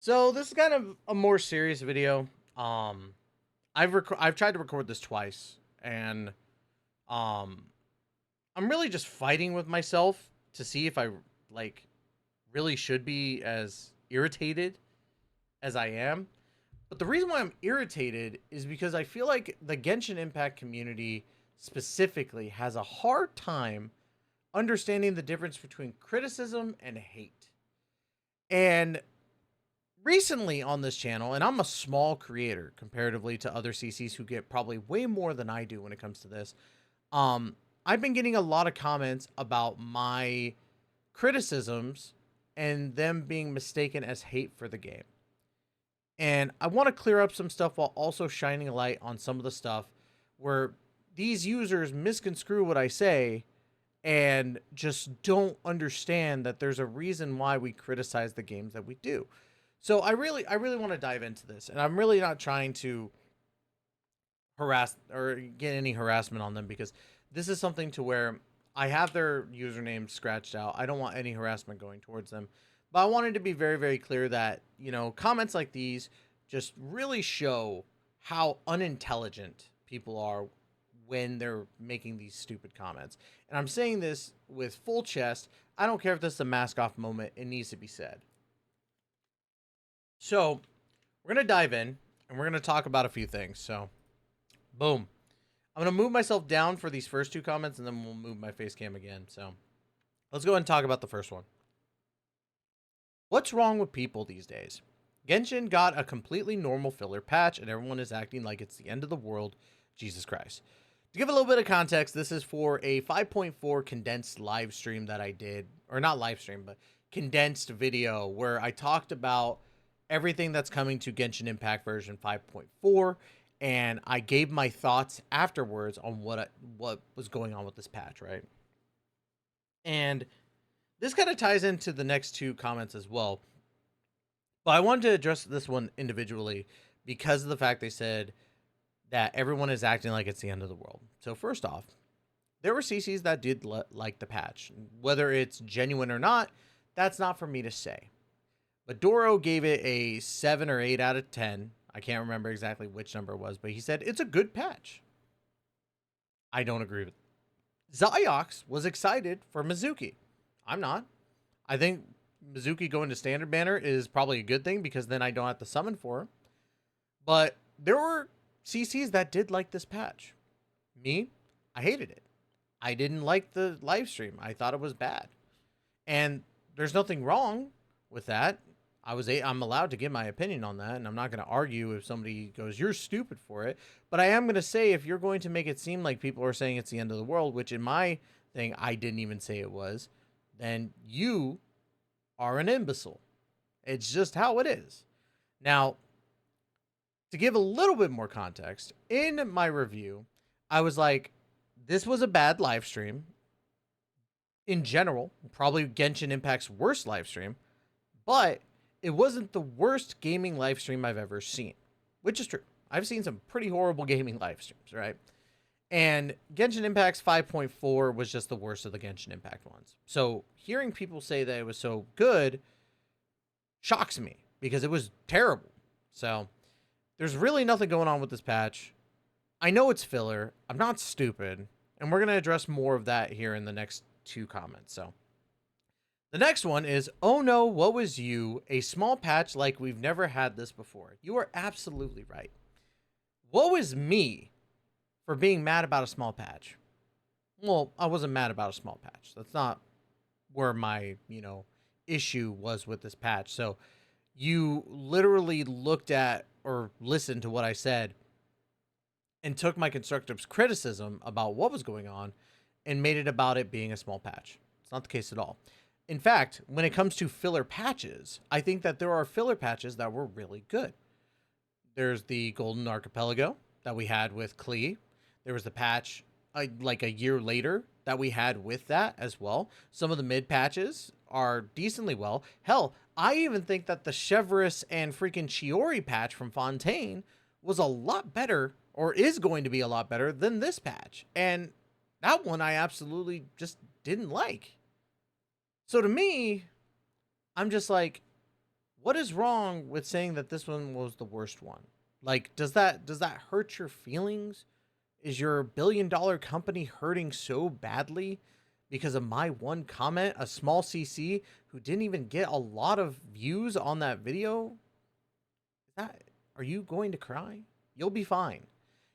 So this is kind of a more serious video. I've tried to record this twice, and um, I'm really just fighting with myself to see if I like really should be as irritated as I am. But the reason why I'm irritated is because I feel like the Genshin Impact community specifically has a hard time understanding the difference between criticism and hate. And recently on this channel, and I'm a small creator comparatively to other CCs who get probably way more than I do when it comes to this. Um, I've been getting a lot of comments about my criticisms and them being mistaken as hate for the game. And I want to clear up some stuff while also shining a light on some of the stuff where these users misconstrue what I say and just don't understand that there's a reason why we criticize the games that we do. So I really want to dive into this, and I'm really not trying to harass or get any harassment on them because this is something to where I have their username scratched out. I don't want any harassment going towards them. But I wanted to be very, very clear that, comments like these just really show how unintelligent people are when they're making these stupid comments. And I'm saying this with full chest. I don't care if this is a mask off moment, it needs to be said. So, we're going to dive in and we're going to talk about a few things. So, boom. I'm going to move myself down for these first two comments and then we'll move my face cam again. So, let's go ahead and talk about the first one. What's wrong with people these days? Genshin got a completely normal filler patch and everyone is acting like it's the end of the world. Jesus Christ. To give a little bit of context, this is for a 5.4 condensed live stream that I did, or not live stream, but condensed video where I talked about everything that's coming to Genshin Impact version 5.4, and I gave my thoughts afterwards on what was going on with this patch, right? And this kind of ties into the next two comments as well. But I wanted to address this one individually because of the fact they said that everyone is acting like it's the end of the world. So first off, there were CCs that did like the patch. Whether it's genuine or not, that's not for me to say. But Doro gave it a 7 or 8 out of 10. I can't remember exactly which number it was, but he said it's a good patch. I don't agree with it. Ziox was excited for Mizuki. I'm not. I think Mizuki going to standard banner is probably a good thing because then I don't have to summon for him. But there were CCs that did like this patch. Me, I hated it. I didn't like the live stream. I thought it was bad. And there's nothing wrong with that. I'm allowed to give my opinion on that, and I'm not going to argue if somebody goes, "You're stupid for it." But I am going to say, if you're going to make it seem like people are saying it's the end of the world, which in my thing I didn't even say it was, then you are an imbecile. It's just how it is. Now, to give a little bit more context, in my review, I was like, this was a bad live stream. In general, probably Genshin Impact's worst live stream, but it wasn't the worst gaming live stream I've ever seen, which is true. I've seen some pretty horrible gaming live streams, right? And Genshin Impact's 5.4 was just the worst of the Genshin Impact ones. So hearing people say that it was so good shocks me because it was terrible. So there's really nothing going on with this patch. I know it's filler. I'm not stupid. And we're going to address more of that here in the next two comments. So the next one is, oh no, what was you? A small patch like we've never had this before. You are absolutely right. Woe is me for being mad about a small patch. Well, I wasn't mad about a small patch. That's not where my, issue was with this patch. So you literally looked at or listened to what I said and took my constructive criticism about what was going on and made it about it being a small patch. It's not the case at all. In fact, when it comes to filler patches, I think that there are filler patches that were really good. There's the Golden Archipelago that we had with Klee. There was the patch like a year later that we had with that as well. Some of the mid patches are decently well. Hell, I even think that the Chevreuse and freaking Chiori patch from Fontaine was a lot better, or is going to be a lot better than this patch. And that one I absolutely just didn't like. So to me, I'm just like, what is wrong with saying that this one was the worst one? Like, does that hurt your feelings? Is your billion-dollar company hurting so badly because of my one comment, a small CC who didn't even get a lot of views on that video? Are you going to cry? You'll be fine.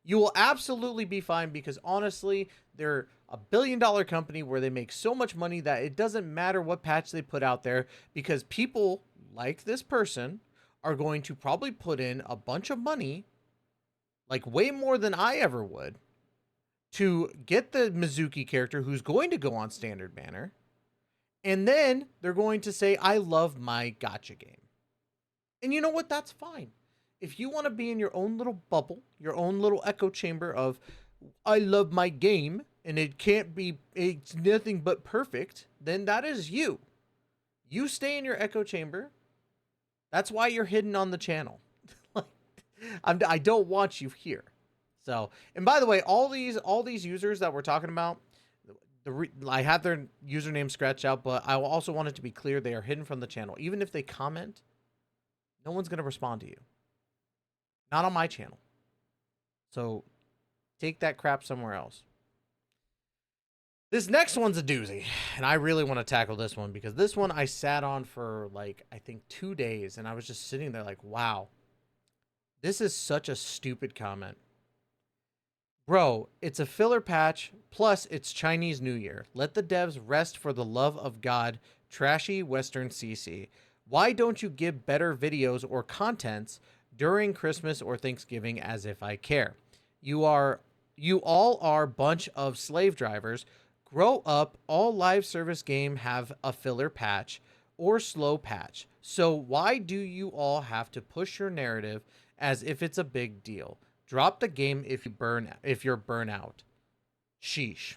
You will absolutely be fine, because honestly, they're a billion-dollar company where they make so much money that it doesn't matter what patch they put out there, because people like this person are going to probably put in a bunch of money, like way more than I ever would, to get the Mizuki character who's going to go on standard banner. And then they're going to say, I love my gacha game. And you know what? That's fine. If you want to be in your own little bubble, your own little echo chamber of, I love my game, and it's nothing but perfect, then that is you. You stay in your echo chamber. That's why you're hidden on the channel. I don't want you here. So, and by the way, all these users that we're talking about, I have their username scratched out, but I also want it to be clear they are hidden from the channel. Even if they comment, no one's going to respond to you. Not on my channel. So take that crap somewhere else. This next one's a doozy, and I really want to tackle this one, because this one I sat on for like, I think 2 days, and I was just sitting there like, wow, this is such a stupid comment. Bro, it's a filler patch, plus it's Chinese New Year. Let the devs rest, for the love of God. Trashy Western CC. Why don't you give better videos or contents during Christmas or Thanksgiving, as if I care? You all are bunch of slave drivers. Grow up. All live service game have a filler patch or slow patch. So why do you all have to push your narrative as if it's a big deal? Drop the game if you're burnout. Sheesh.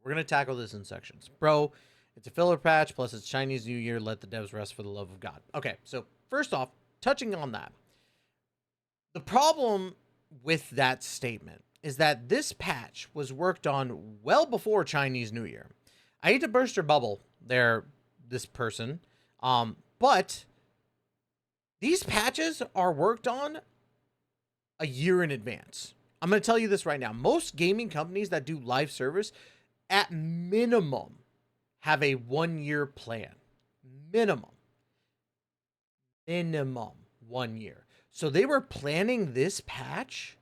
We're going to tackle this in sections. Bro, it's a filler patch, plus it's Chinese New Year. Let the devs rest, for the love of God. Okay, so first off, touching on that. The problem with that statement is that this patch was worked on well before Chinese New Year. I hate to burst your bubble there, this person, but these patches are worked on a year in advance. I'm going to tell you this right now. Most gaming companies that do live service, at minimum, have a 1-year plan. Minimum 1 year. So they were planning this patch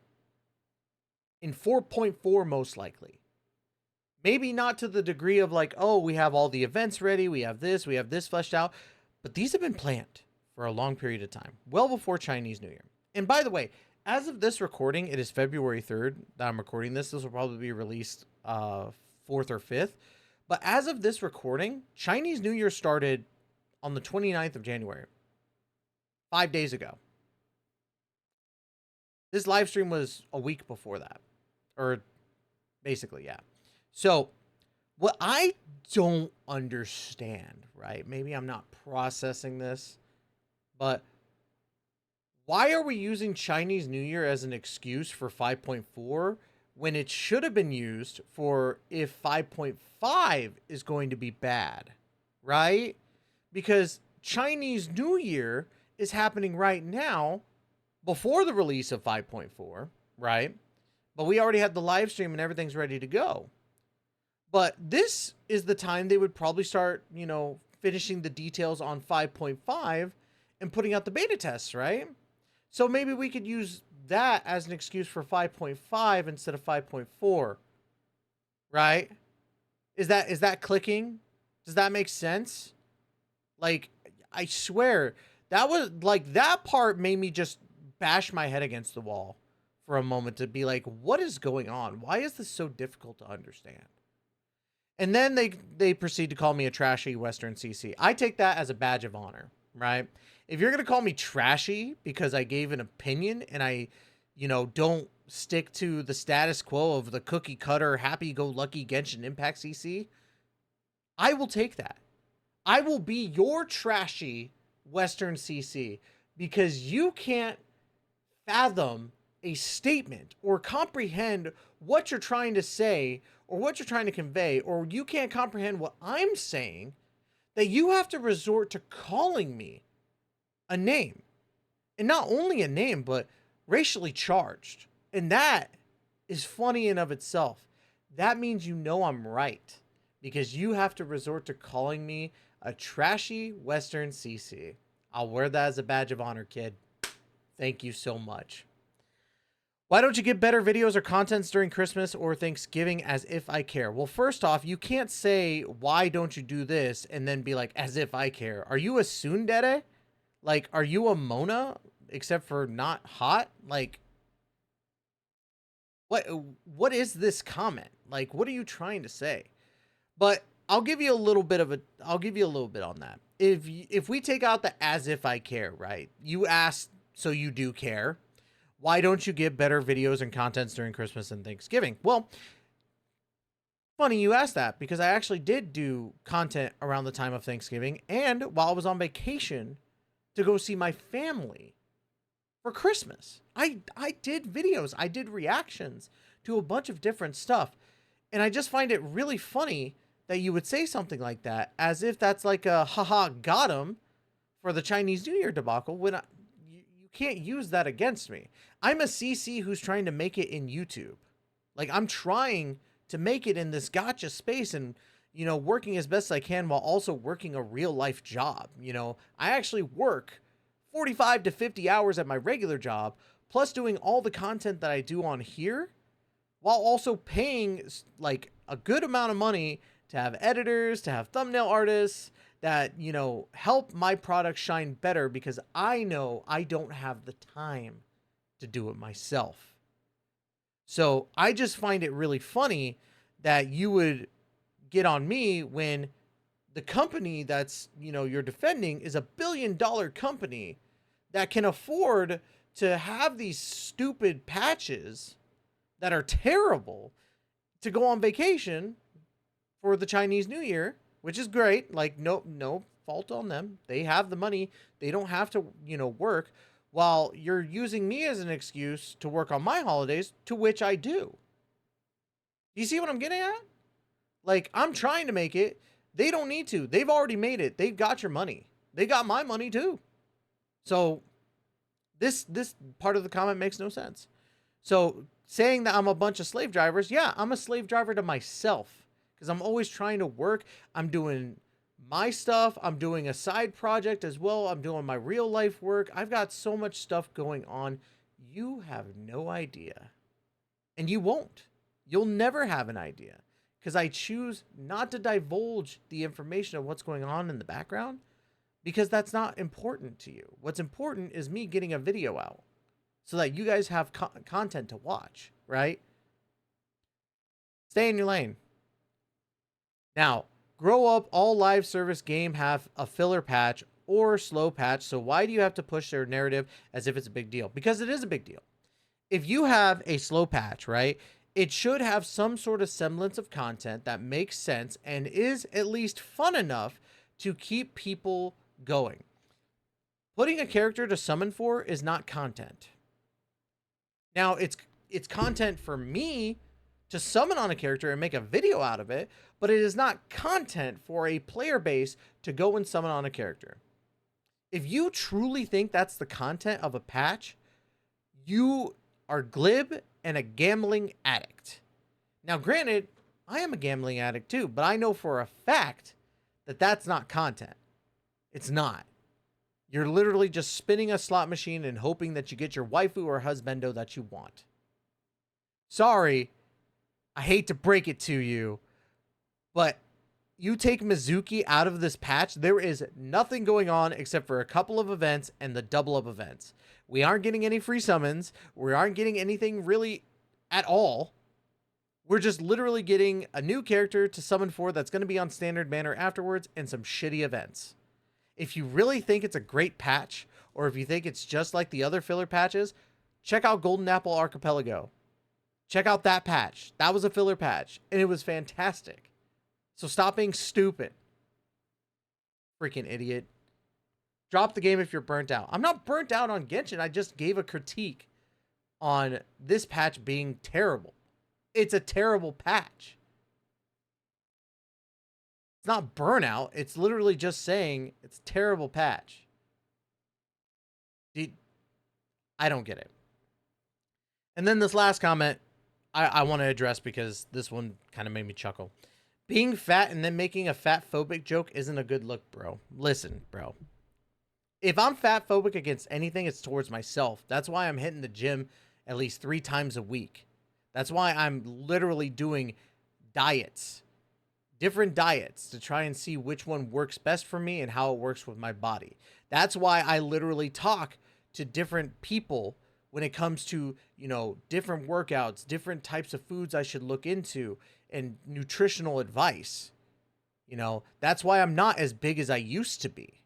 in 4.4 most likely. Maybe not to the degree of like, oh, we have all the events ready, we have this fleshed out. But these have been planned for a long period of time, well before Chinese New Year. And by the way, as of this recording, it is February 3rd that I'm recording this. This will probably be released 4th or 5th. But as of this recording, Chinese New Year started on the 29th of January. 5 days ago. This live stream was a week before that. Or basically, yeah. So what I don't understand, right? Maybe I'm not processing this, but why are we using Chinese New Year as an excuse for 5.4 when it should have been used for if 5.5 is going to be bad, right? Because Chinese New Year is happening right now before the release of 5.4, right? But we already had the live stream and everything's ready to go. But this is the time they would probably start, finishing the details on 5.5 and putting out the beta tests, right? So maybe we could use that as an excuse for 5.5 instead of 5.4, right? Is that clicking? Does that make sense? Like, I swear, that was like, that part made me just bash my head against the wall for a moment to be like, what is going on? Why is this so difficult to understand? And then they proceed to call me a trashy Western CC. I take that as a badge of honor, right? If you're going to call me trashy because I gave an opinion and I, don't stick to the status quo of the cookie cutter, happy-go-lucky Genshin Impact CC, I will take that. I will be your trashy Western CC because you can't fathom a statement or comprehend what you're trying to say or what you're trying to convey, or you can't comprehend what I'm saying, that you have to resort to calling me a name. And not only a name, but racially charged. And that is funny in of itself. That means you know I'm right. Because you have to resort to calling me a trashy Western CC. I'll wear that as a badge of honor, kid. Thank you so much. Why don't you get better videos or contents during Christmas or Thanksgiving as if I care? Well, first off, you can't say, why don't you do this? And then be like, as if I care. Are you a tsundere? Like, are you a Mona? Except for not hot? Like, what is this comment? Like, what are you trying to say? But I'll give you a little bit on that. If we take out the as if I care, right? You asked, so you do care. Why don't you get better videos and contents during Christmas and Thanksgiving? Well, funny you asked that, because I actually did do content around the time of Thanksgiving and while I was on vacation to go see my family for Christmas. I did videos. I did reactions to a bunch of different stuff. And I just find it really funny that you would say something like that as if that's like a haha got him for the Chinese New Year debacle when you can't use that against me. I'm a CC who's trying to make it in YouTube. Like, I'm trying to make it in this gotcha space and, you know, working as best I can while also working a real life job. You know, I actually work 45 to 50 hours at my regular job, plus doing all the content that I do on here, while also paying like a good amount of money to have editors, to have thumbnail artists that, you know, help my product shine better, because I know I don't have the time to do it myself. So I just find it really funny that you would get on me when the company that's, you know, you're defending is $1 billion company that can afford to have these stupid patches that are terrible to go on vacation for the Chinese New Year, which is great. Like, no fault on them. They have the money. They don't have to, you know, work, while you're using me as an excuse to work on my holidays, to which I do. You see what I'm getting at? Like, I'm trying to make it. They don't need to. They've already made it. They've got your money. They got my money too. So this part of the comment makes no sense. So saying that I'm a bunch of slave drivers, yeah, I'm a slave driver to myself, because I'm always trying to work. I'm doing my stuff. I'm doing a side project as well. I'm doing my real life work. I've got so much stuff going on. You have no idea. And you won't. You'll never have an idea, because I choose not to divulge the information of what's going on in the background, because that's not important to you. What's important is me getting a video out so that you guys have content to watch, right? Stay in your lane. Now, grow up. All live service game have a filler patch or slow patch. So why do you have to push their narrative as if it's a big deal? Because it is a big deal. If you have a slow patch, right, it should have some sort of semblance of content that makes sense and is at least fun enough to keep people going. Putting a character to summon for is not content. Now, it's content for me to summon on a character and make a video out of it, but it is not content for a player base to go and summon on a character. If you truly think that's the content of a patch, you are glib and a gambling addict. Now, granted, I am a gambling addict too, but I know for a fact that that's not content. It's not. You're literally just spinning a slot machine and hoping that you get your waifu or husbando that you want. Sorry, I hate to break it to you, but you take Mizuki out of this patch, there is nothing going on except for a couple of events and the double up events. We aren't getting any free summons. We aren't getting anything really at all. We're just literally getting a new character to summon for that's going to be on standard banner afterwards and some shitty events. If you really think it's a great patch, or if you think it's just like the other filler patches, check out Golden Apple Archipelago. Check out that patch. That was a filler patch, and it was fantastic. So stop being stupid. Freaking idiot. Drop the game if you're burnt out. I'm not burnt out on Genshin. I just gave a critique on this patch being terrible. It's a terrible patch. It's not burnout. It's literally just saying it's a terrible patch. I don't get it. And then this last comment I want to address because this one kind of made me chuckle. Being fat and then making a fat phobic joke isn't a good look, bro. Listen, bro. If I'm fat phobic against anything, it's towards myself. That's why I'm hitting the gym at least 3 times a week. That's why I'm literally doing diets, different diets to try and see which one works best for me and how it works with my body. That's why I literally talk to different people when it comes to, you know, different workouts, different types of foods I should look into, and nutritional advice. You know, that's why I'm not as big as I used to be,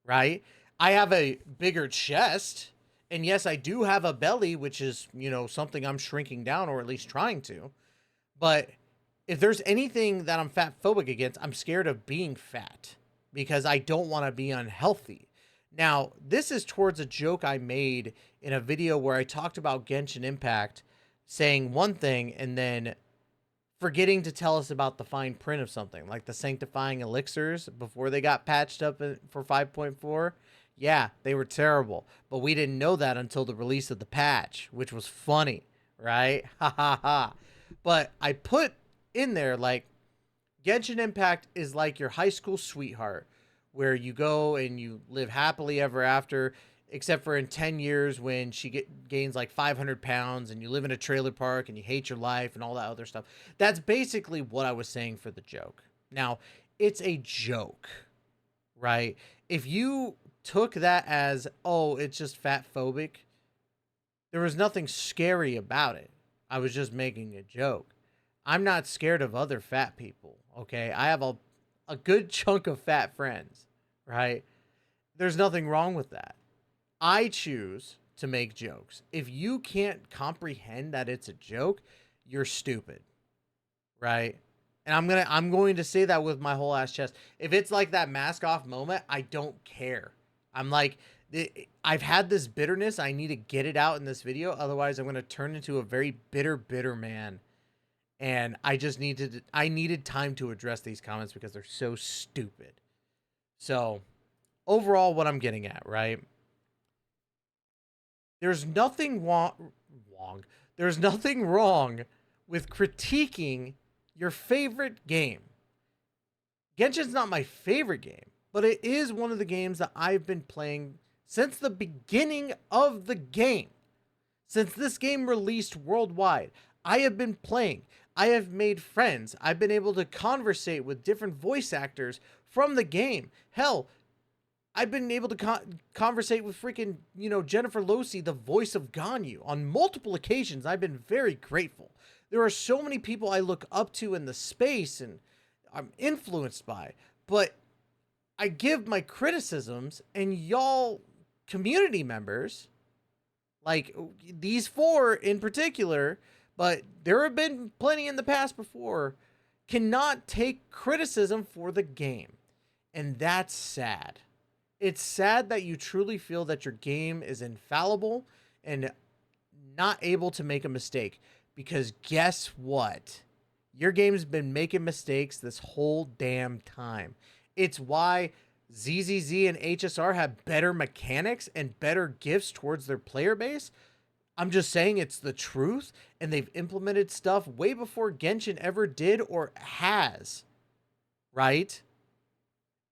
right? I have a bigger chest, and yes, I do have a belly, which is, you know, something I'm shrinking down, or at least trying to. But if there's anything that I'm fat phobic against, I'm scared of being fat because I don't want to be unhealthy. Now, this is towards a joke I made in a video where I talked about Genshin Impact saying one thing and then forgetting to tell us about the fine print of something, like the sanctifying elixirs before they got patched up for 5.4. Yeah, they were terrible, but we didn't know that until the release of the patch, which was funny, right? Ha ha ha. But I put in there, like, Genshin Impact is like your high school sweetheart, where you go and you live happily ever after, except for in 10 years when she gains like 500 pounds and you live in a trailer park and you hate your life and all that other stuff. That's basically what I was saying for the joke. Now, it's a joke, right? If you took that as, oh, it's just fat phobic, there was nothing scary about it. I was just making a joke. I'm not scared of other fat people, okay? I have a good chunk of fat friends, right? There's nothing wrong with that. I choose to make jokes. If you can't comprehend that it's a joke, you're stupid, right? And I'm going to say that with my whole ass chest. If it's like that mask off moment, I don't care. I'm like, I've had this bitterness. I need to get it out in this video. Otherwise, I'm going to turn into a very bitter man. And I needed time to address these comments because they're so stupid. So, overall, what I'm getting at, right? There's nothing There's nothing wrong with critiquing your favorite game. Genshin's not my favorite game, but it is one of the games that I've been playing since the beginning of the game. Since this game released worldwide, I have been playing. I have made friends. I've been able to conversate with different voice actors from the game. Hell, I've been able to conversate with freaking, you know, Jennifer Losey, the voice of Ganyu, on multiple occasions. I've been very grateful. There are so many people I look up to in the space and I'm influenced by, but I give my criticisms, and y'all community members, like these 4 in particular, but there have been plenty in the past before, cannot take criticism for the game. And that's sad. It's sad that you truly feel that your game is infallible and not able to make a mistake. Because guess what? Your game's been making mistakes this whole damn time. It's why ZZZ and HSR have better mechanics and better gifts towards their player base. I'm just saying it's the truth, and they've implemented stuff way before Genshin ever did or has, right?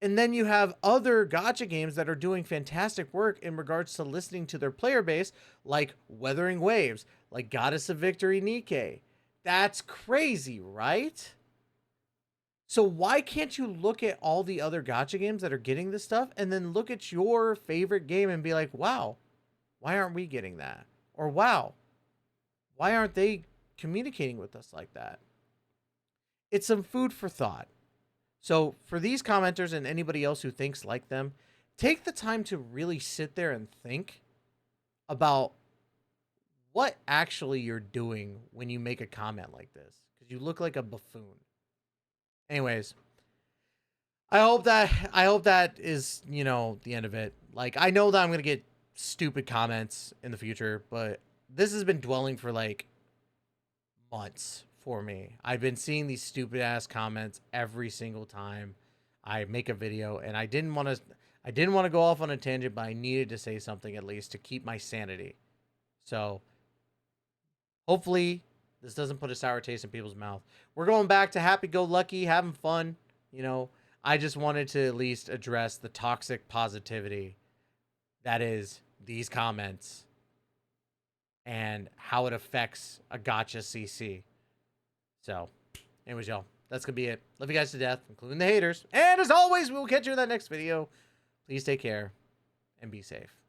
And then you have other gacha games that are doing fantastic work in regards to listening to their player base, like Wuthering Waves, like Goddess of Victory Nikke. That's crazy, right? So why can't you look at all the other gacha games that are getting this stuff and then look at your favorite game and be like, wow, why aren't we getting that? Or wow, why aren't they communicating with us like that? It's some food for thought. So for these commenters and anybody else who thinks like them, take the time to really sit there and think about what actually you're doing when you make a comment like this, because you look like a buffoon. Anyways, I hope that is, you know, the end of it. Like, I know that I'm going to get stupid comments in the future, but this has been dwelling for like months for me. I've been seeing these stupid ass comments every single time I make a video, and I didn't want to I didn't want to go off on a tangent, but I needed to say something at least to keep my sanity. So hopefully this doesn't put a sour taste in people's mouth. We're going back to happy-go-lucky, having fun. You know, I just wanted to at least address the toxic positivity that is these comments and how it affects a gotcha CC. So, anyways, y'all, that's going to be it. Love you guys to death, including the haters. And as always, we will catch you in that next video. Please take care and be safe.